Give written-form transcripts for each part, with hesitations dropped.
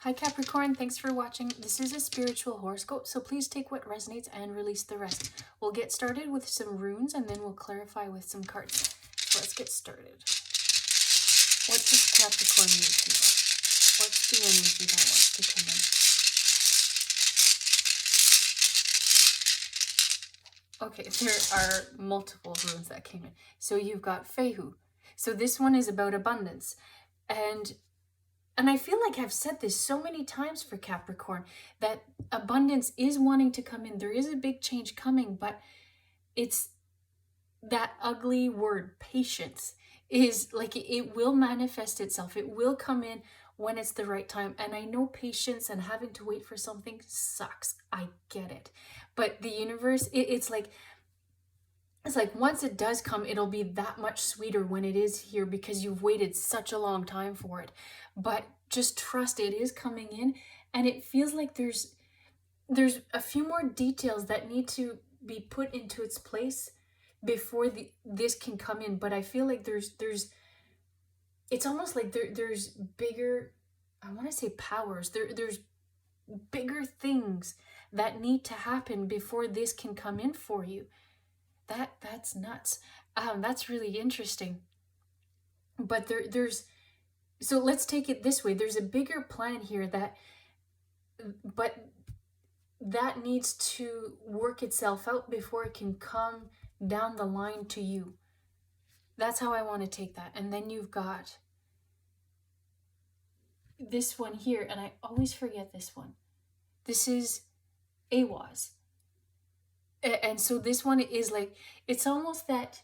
Hi Capricorn, thanks for watching. This is a spiritual horoscope, so please take what resonates and release the rest. We'll get started with some runes and then we'll clarify with some cards. So let's get started. What does Capricorn need to know? What's the energy that wants to come in? Okay, there are multiple runes that came in. So you've got Fehu. So this one is about abundance. And I feel like I've said this so many times for Capricorn, that abundance is wanting to come in. There is a big change coming, but it's that ugly word, patience, is like it will manifest itself. It will come in when it's the right time. And I know patience and having to wait for something sucks. I get it. But the universe, it's like once it does come, it'll be that much sweeter when it is here because you've waited such a long time for it. But just trust it is coming in, and it feels like there's a few more details that need to be put into its place before this can come in. But I feel like there's it's almost like there's bigger, I want to say powers. There's bigger things that need to happen before this can come in for you. That's nuts. That's really interesting. But there's, so let's take it this way. There's a bigger plan here but that needs to work itself out before it can come down the line to you. That's how I want to take that. And then you've got this one here, and I always forget this one. This is Awaz. And so this one is like, it's almost that,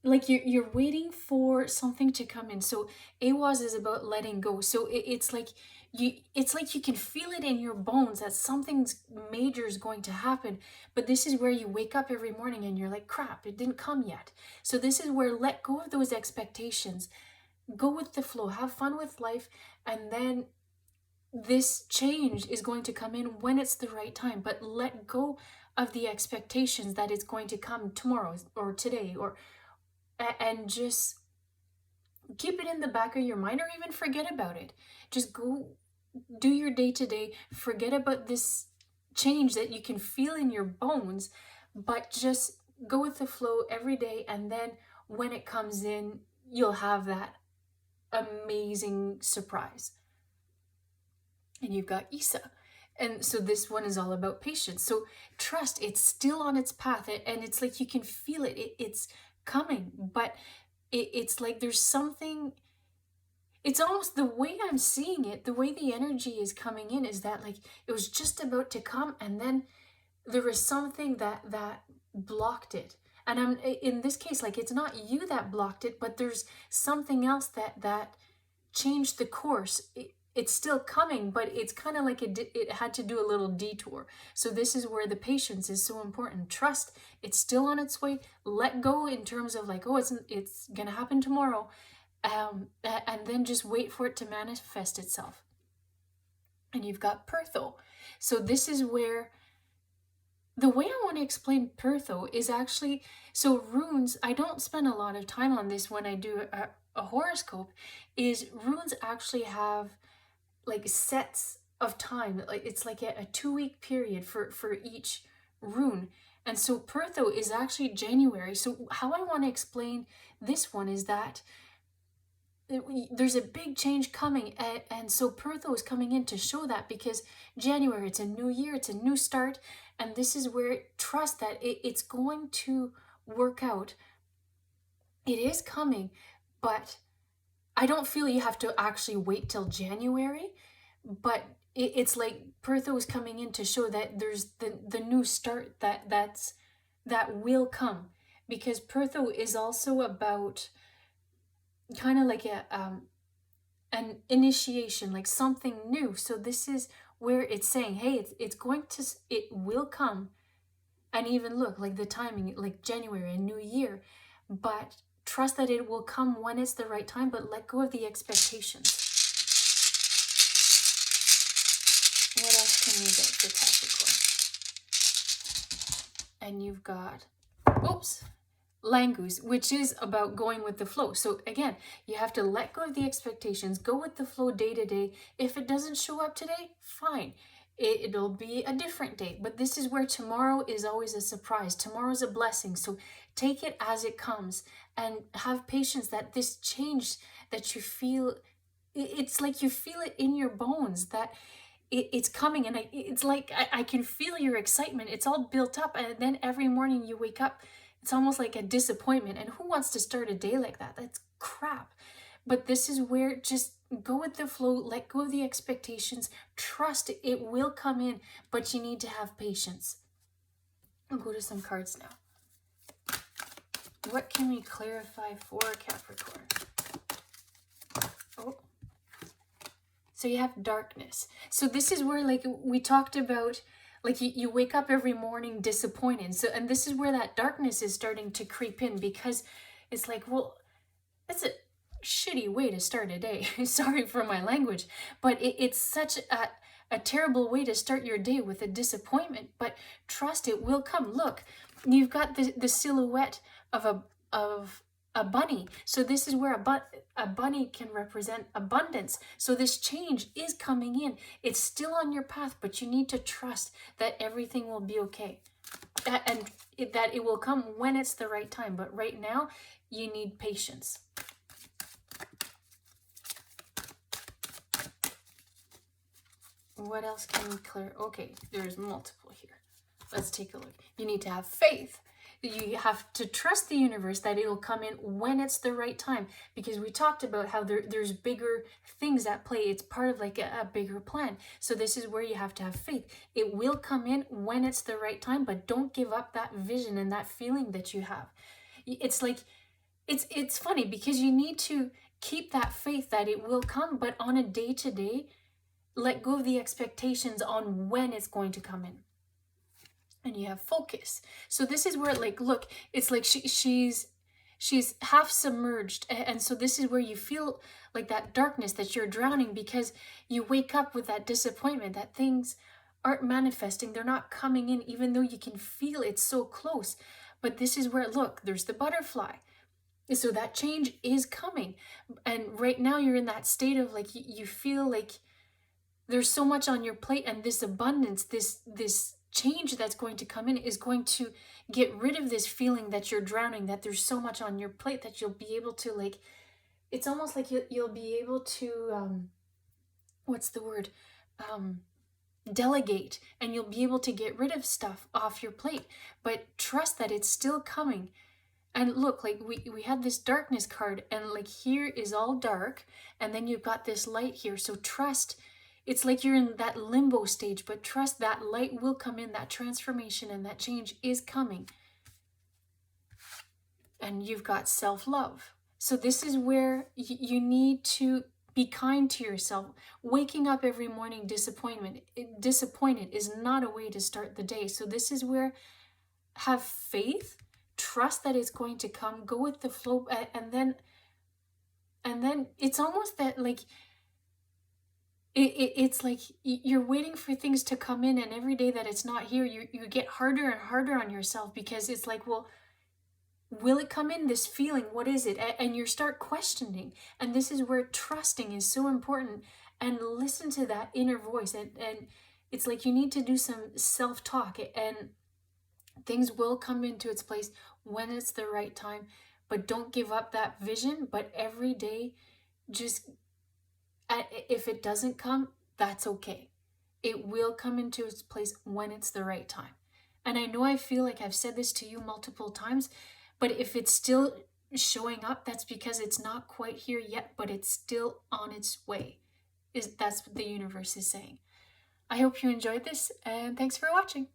like you're waiting for something to come in. So Awaz is about letting go. So it's like you can feel it in your bones that something's major is going to happen. But this is where you wake up every morning and you're like, crap, it didn't come yet. So this is where let go of those expectations. Go with the flow, have fun with life, and then this change is going to come in when it's the right time. But let go of the expectations that it's going to come tomorrow or today, and just keep it in the back of your mind, or even forget about it. Just go do your day-to-day, forget about this change that you can feel in your bones, but just go with the flow every day. And then when it comes in, you'll have that amazing surprise. And you've got Isa. And so this one is all about patience. So trust, it's still on its path, and it's like you can feel it. It's coming, but it's like there's something, it's almost the way I'm seeing it, the way the energy is coming in is that like it was just about to come, and then there was something that blocked it. And I'm in this case, like it's not you that blocked it, but there's something else that changed the course. It's still coming, but it's kind of like it had to do a little detour. So this is where the patience is so important. Trust, it's still on its way. Let go in terms of like, oh, it's gonna happen tomorrow, and then just wait for it to manifest itself. And you've got Pertho. So this is where the way I want to explain Pertho is actually, so runes, I don't spend a lot of time on this when I do a horoscope, is runes actually have like sets of time. Like it's like a 2-week period for each rune. And so Pertho is actually January. So how I want to explain this one is that there's a big change coming, and so Pertho is coming in to show that, because January, it's a new year, it's a new start, and this is where trust that it's going to work out. It is coming, but I don't feel you have to actually wait till January, but it's like Pertho is coming in to show that there's the new start that will come, because Pertho is also about kind of like an initiation, like something new. So this is where it's saying, hey, it will come. And even look, like the timing, like January, a new year, but trust that it will come when it's the right time, but let go of the expectations. What else can you get for Capricorn? And you've got, oops, language, which is about going with the flow. So again, you have to let go of the expectations, go with the flow day to day. If it doesn't show up today, fine. It'll be a different day. But this is where tomorrow is always a surprise. Tomorrow's a blessing. So take it as it comes and have patience that this change that you feel, it's like you feel it in your bones that it's coming. And it's like I can feel your excitement. It's all built up. And then every morning you wake up, it's almost like a disappointment. And who wants to start a day like that? That's crap. But this is where just go with the flow, let go of the expectations, trust it will come in, but you need to have patience. I'll go to some cards now. What can we clarify for Capricorn? Oh. So you have darkness. So this is where, like we talked about, like you wake up every morning disappointed. So, and this is where that darkness is starting to creep in, because it's like, well, that's a shitty way to start a day. Sorry for my language, but it's such a terrible way to start your day, with a disappointment. But trust it will come. Look, you've got the silhouette of a bunny. So this is where a bunny can represent abundance. So this change is coming in. It's still on your path, but you need to trust that everything will be okay, and that it will come when it's the right time. But right now, you need patience. What else can we clear? Okay, there's multiple here. Let's take a look. You need to have faith. You have to trust the universe that it'll come in when it's the right time, because we talked about how there's bigger things at play. It's part of like a bigger plan. So this is where you have to have faith. It will come in when it's the right time, but don't give up that vision and that feeling that you have. It's like, it's funny because you need to keep that faith that it will come, but on a day-to-day, let go of the expectations on when it's going to come in. And you have focus. So this is where, like, look, it's like she's half submerged. And so this is where you feel like that darkness, that you're drowning, because you wake up with that disappointment that things aren't manifesting. They're not coming in, even though you can feel it's so close. But this is where, look, there's the butterfly. So that change is coming. And right now you're in that state of like, you feel like there's so much on your plate, and this abundance, this change that's going to come in is going to get rid of this feeling that you're drowning, that there's so much on your plate that you'll be able to, like, it's almost like you'll be able to, what's the word? Delegate, and you'll be able to get rid of stuff off your plate, but trust that it's still coming. And look, like we had this darkness card, and like here is all dark, and then you've got this light here. So trust. It's like you're in that limbo stage, but trust that light will come in, that transformation and that change is coming. And you've got self-love. So this is where you need to be kind to yourself. Waking up every morning disappointed is not a way to start the day. So this is where have faith, trust that it's going to come, go with the flow, and then it's almost that like, it's like you're waiting for things to come in, and every day that it's not here, you get harder and harder on yourself, because it's like, well, will it come in, this feeling? What is it? And you start questioning. And this is where trusting is so important, and listen to that inner voice. And it's like you need to do some self-talk, and things will come into its place when it's the right time. But don't give up that vision. But every day, just... if it doesn't come, that's okay. It will come into its place when it's the right time. And I know I feel like I've said this to you multiple times, but if it's still showing up, that's because it's not quite here yet, but it's still on its way. That's what the universe is saying. I hope you enjoyed this, and thanks for watching.